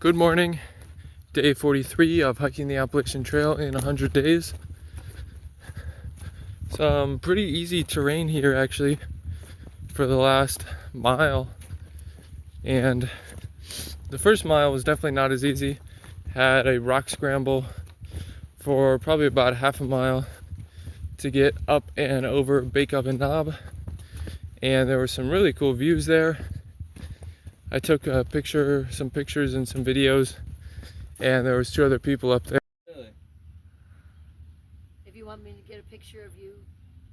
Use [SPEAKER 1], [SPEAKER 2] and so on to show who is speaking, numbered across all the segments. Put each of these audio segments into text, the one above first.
[SPEAKER 1] Good morning, day 43 of hiking the Appalachian Trail in 100 days. Some pretty easy terrain here actually for the last mile, and the first mile was definitely not as easy. Had a rock scramble for probably about half a mile to get up and over Bake Oven Knob, and there were some really cool views there. I took some pictures and some videos, and there was 2 other people up there.
[SPEAKER 2] Really? If you want me to get a picture of you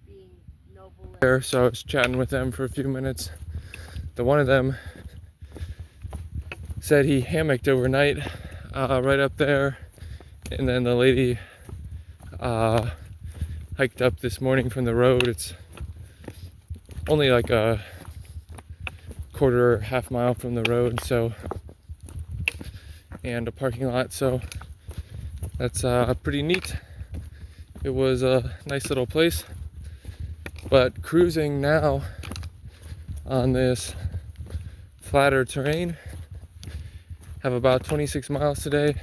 [SPEAKER 2] being noble
[SPEAKER 1] There, so I was chatting with them for a few minutes. The one of them said he hammocked overnight right up there, and then the lady hiked up this morning from the road. It's only like a half mile from the road, so, and a parking lot, so that's pretty neat. It was a nice little place, but cruising now on this flatter terrain. Have about 26 miles today,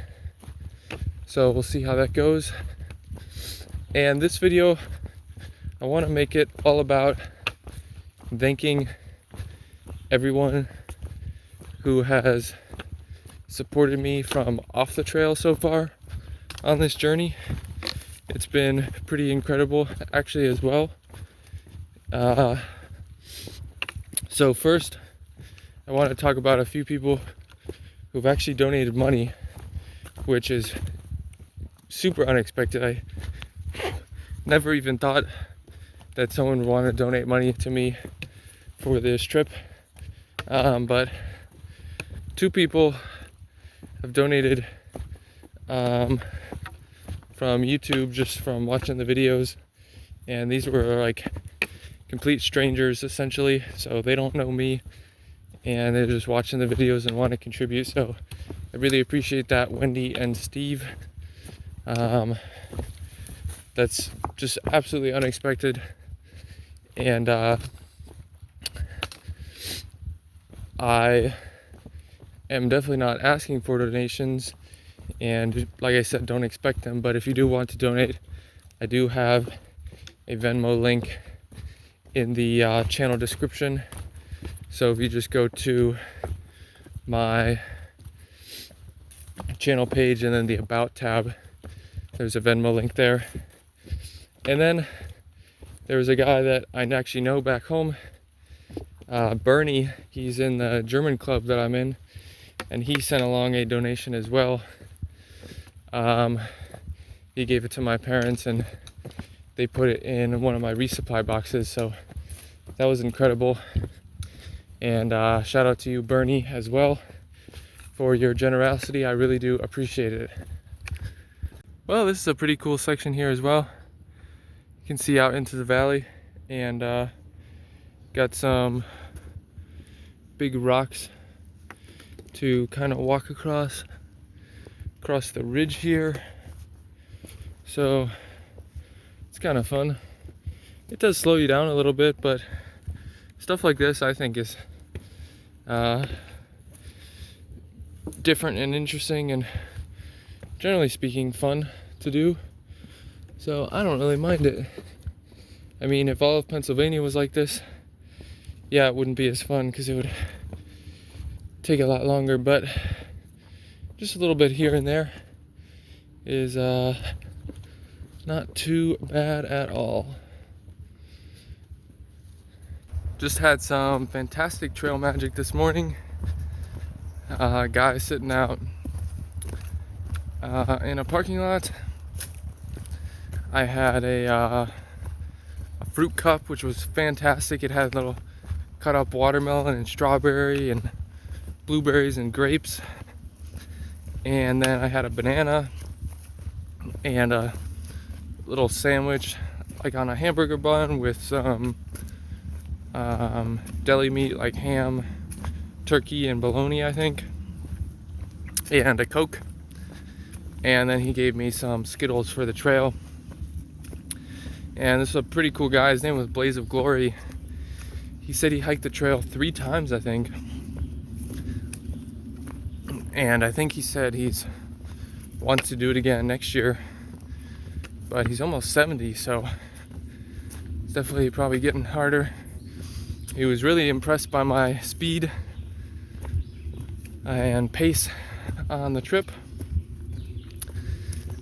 [SPEAKER 1] so we'll see how that goes. And this video, I want to make it all about thanking everyone who has supported me from off the trail so far on this journey. It's been pretty incredible actually as well. So first, I want to talk about a few people who've actually donated money, which is super unexpected. I never even thought that someone would want to donate money to me for this trip. But 2 people have donated from YouTube, just from watching the videos, and these were like complete strangers essentially, so they don't know me and they're just watching the videos and want to contribute. So I really appreciate that, Wendy and Steve. That's just absolutely unexpected, and I am definitely not asking for donations, and like I said, don't expect them. But if you do want to donate, I do have a Venmo link in the channel description. So if you just go to my channel page and then the About tab, there's a Venmo link there. And then there was a guy that I actually know back home, Bernie. He's in the German club that I'm in, and he sent along a donation as well. He gave it to my parents and they put it in one of my resupply boxes, so that was incredible. And shout out to you, Bernie, as well, for your generosity. I really do appreciate it. Well, this is a pretty cool section here as well. You can see out into the valley, and got some big rocks to kind of walk across the ridge here. So it's kind of fun. It does slow you down a little bit, but stuff like this I think is different and interesting, and generally speaking fun to do. So I don't really mind it. I mean, if all of Pennsylvania was like this, yeah, it wouldn't be as fun because it would take a lot longer, but just a little bit here and there is not too bad at all. Just had some fantastic trail magic this morning. Guy sitting out in a parking lot. I had a fruit cup, which was fantastic. It had little cut up watermelon and strawberry and blueberries and grapes. And then I had a banana and a little sandwich, like on a hamburger bun with some deli meat, like ham, turkey, and bologna, I think, and a Coke. And then he gave me some Skittles for the trail. And this is a pretty cool guy. His name was Blaze of Glory. He said he hiked the trail 3 times, I think. And I think he said he's wants to do it again next year, but he's almost 70, so it's definitely probably getting harder. He was really impressed by my speed and pace on the trip,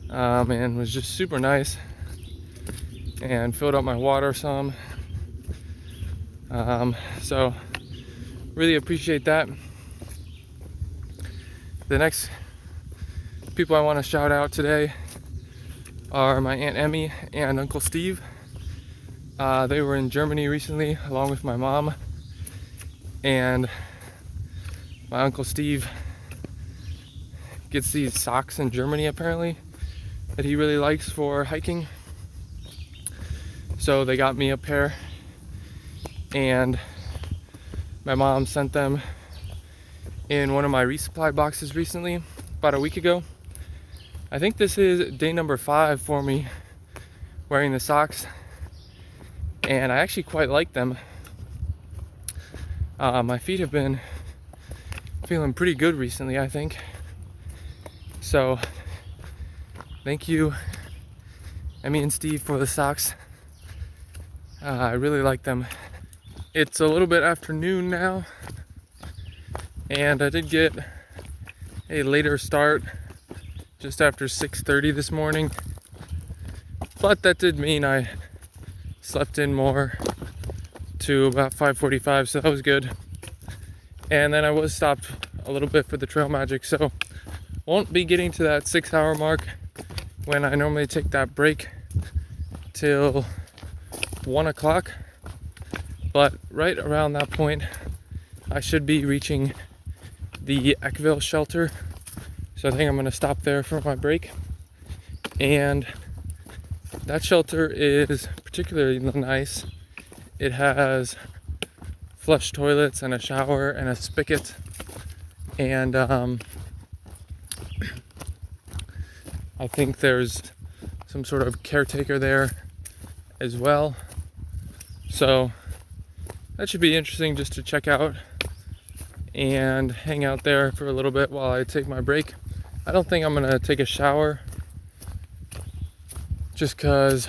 [SPEAKER 1] and was just super nice and filled up my water some. So really appreciate that. The next people I want to shout out today are my Aunt Emmy and Uncle Steve. They were in Germany recently along with my mom, and my Uncle Steve gets these socks in Germany apparently that he really likes for hiking. So they got me a pair, and my mom sent them in one of my resupply boxes recently, about a week ago. I think this is day number 5 for me wearing the socks, and I actually quite like them. My feet have been feeling pretty good recently, I think. So thank you, Emmy and Steve, for the socks. I really like them. It's a little bit after noon now, and I did get a later start just after 6:30 this morning, but that did mean I slept in more to about 5:45, so that was good. And then I was stopped a little bit for the trail magic, so won't be getting to that 6-hour mark when I normally take that break till 1 o'clock, but right around that point I should be reaching the Eckville shelter. So I think I'm going to stop there for my break. And that shelter is particularly nice. It has flush toilets and a shower and a spigot. And I think there's some sort of caretaker there as well. So that should be interesting just to check out and hang out there for a little bit while I take my break. I don't think I'm gonna take a shower just because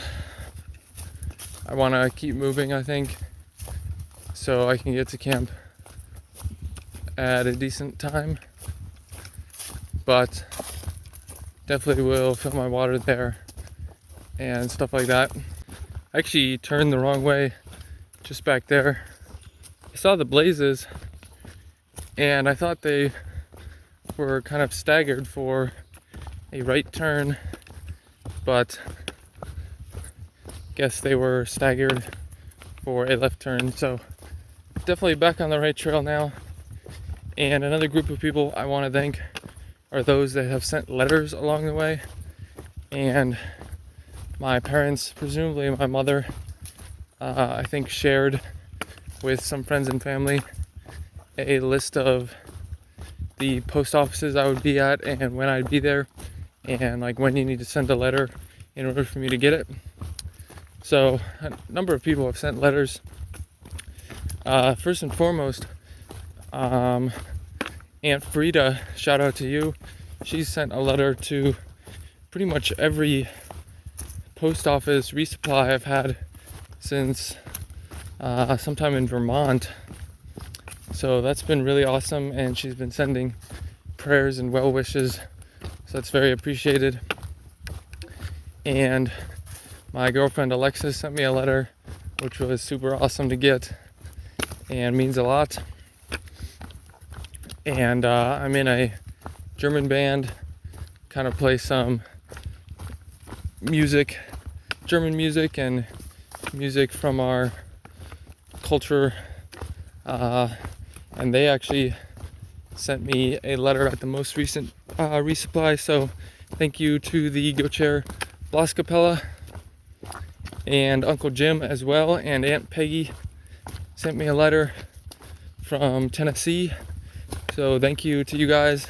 [SPEAKER 1] I want to keep moving, I think, so I can get to camp at a decent time. But definitely will fill my water there and stuff like that. I actually turned the wrong way just back there. I saw the blazes and I thought they were kind of staggered for a right turn, but guess they were staggered for a left turn. So definitely back on the right trail now. And another group of people I want to thank are those that have sent letters along the way. And my parents, presumably my mother, I think shared with some friends and family a list of the post offices I would be at and when I'd be there, and like when you need to send a letter in order for me to get it. So a number of people have sent letters. First and foremost, Aunt Frida, shout out to you. She's sent a letter to pretty much every post office resupply I've had since sometime in Vermont. So that's been really awesome, and she's been sending prayers and well wishes, so that's very appreciated. And my girlfriend Alexis sent me a letter, which was super awesome to get and means a lot. And I'm in a German band, kind of play some music, German music and music from our culture. And they actually sent me a letter at the most recent resupply. So thank you to the Gochair Blaskapella and Uncle Jim as well. And Aunt Peggy sent me a letter from Tennessee. So thank you to you guys.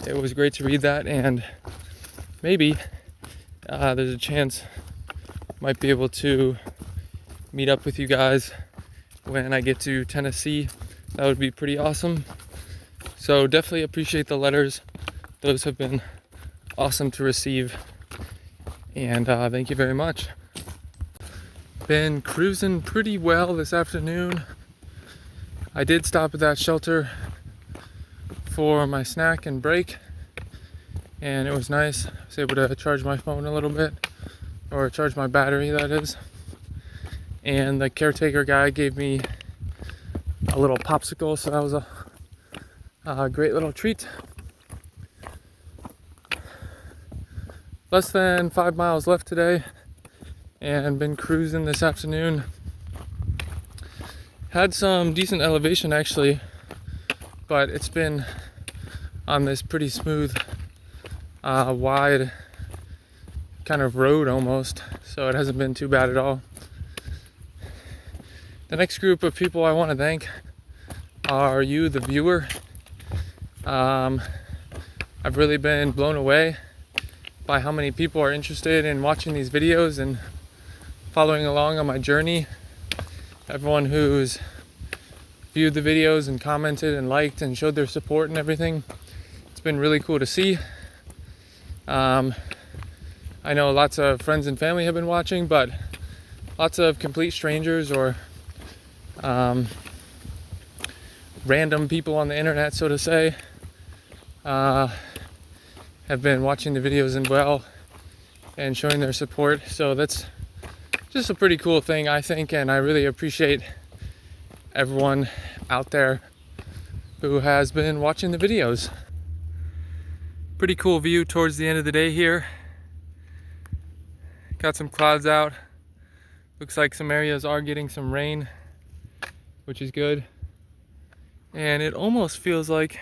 [SPEAKER 1] It was great to read that, and maybe there's a chance I might be able to meet up with you guys when I get to Tennessee. That would be pretty awesome. So definitely appreciate the letters. Those have been awesome to receive. And thank you very much. Been cruising pretty well this afternoon. I did stop at that shelter for my snack and break, and it was nice. I was able to charge my phone a little bit, or charge my battery, that is. And the caretaker guy gave me a little popsicle, so that was a great little treat. Less than 5 miles left today, and been cruising this afternoon. Had some decent elevation actually, but it's been on this pretty smooth, wide kind of road almost, so it hasn't been too bad at all. The next group of people I want to thank are you, the viewer. I've really been blown away by how many people are interested in watching these videos and following along on my journey. Everyone who's viewed the videos and commented and liked and showed their support and everything. It's been really cool to see. I know lots of friends and family have been watching, but lots of complete strangers or random people on the internet, so to say, have been watching the videos as well and showing their support. So that's just a pretty cool thing, I think, and I really appreciate everyone out there who has been watching the videos. Pretty cool view towards the end of the day here. Got some clouds out. Looks like some areas are getting some rain, which is good. And it almost feels like,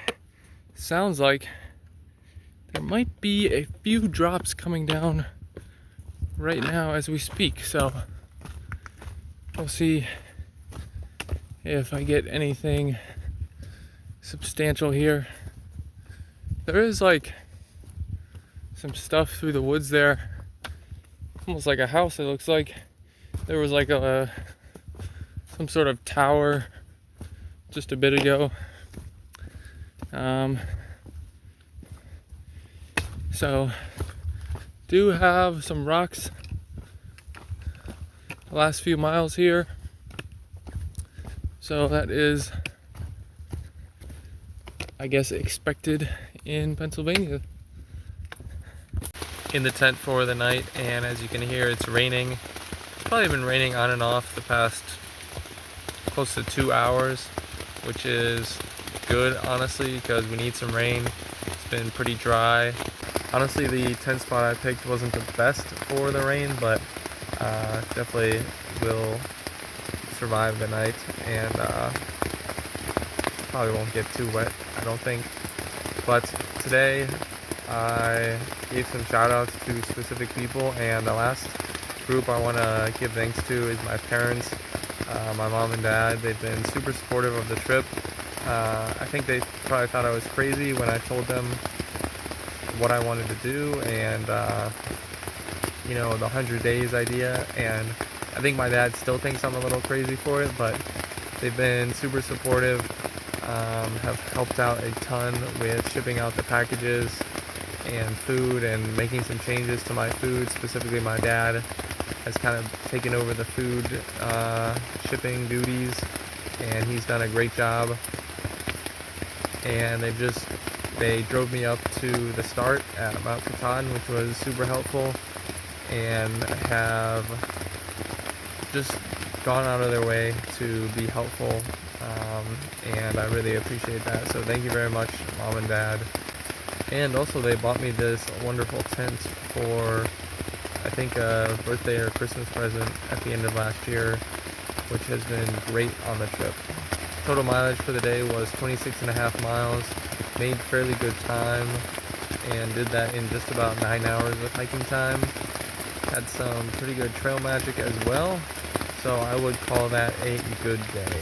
[SPEAKER 1] sounds like, there might be a few drops coming down right now as we speak. So we'll see if I get anything substantial here. There is like some stuff through the woods there, almost like a house. It looks like there was like some sort of tower just a bit ago. So do have some rocks the last few miles here. So that is, I guess, expected in Pennsylvania. In the tent for the night, and as you can hear, it's raining. It's probably been raining on and off the past close to 2 hours, which is good, honestly, because we need some rain. It's been pretty dry. Honestly, the tent spot I picked wasn't the best for the rain, but definitely will survive the night, and probably won't get too wet, I don't think. But today I gave some shout outs to specific people, and the last group I want to give thanks to is my parents, my mom and dad. They've been super supportive of the trip. I think they probably thought I was crazy when I told them what I wanted to do, and you know, the 100 days idea, and I think my dad still thinks I'm a little crazy for it, but they've been super supportive, have helped out a ton with shipping out the packages and food and making some changes to my food. Specifically, my dad has kind of taken over the food shipping duties, and he's done a great job. And they drove me up to the start at Mount Katan, which was super helpful, and have just gone out of their way to be helpful, and I really appreciate that. So thank you very much, Mom and Dad. And also, they bought me this wonderful tent for, I think, a birthday or Christmas present at the end of last year, which has been great on the trip. Total mileage for the day was 26.5 miles. Made fairly good time, and did that in just about 9 hours of hiking time. Had some pretty good trail magic as well, so I would call that a good day.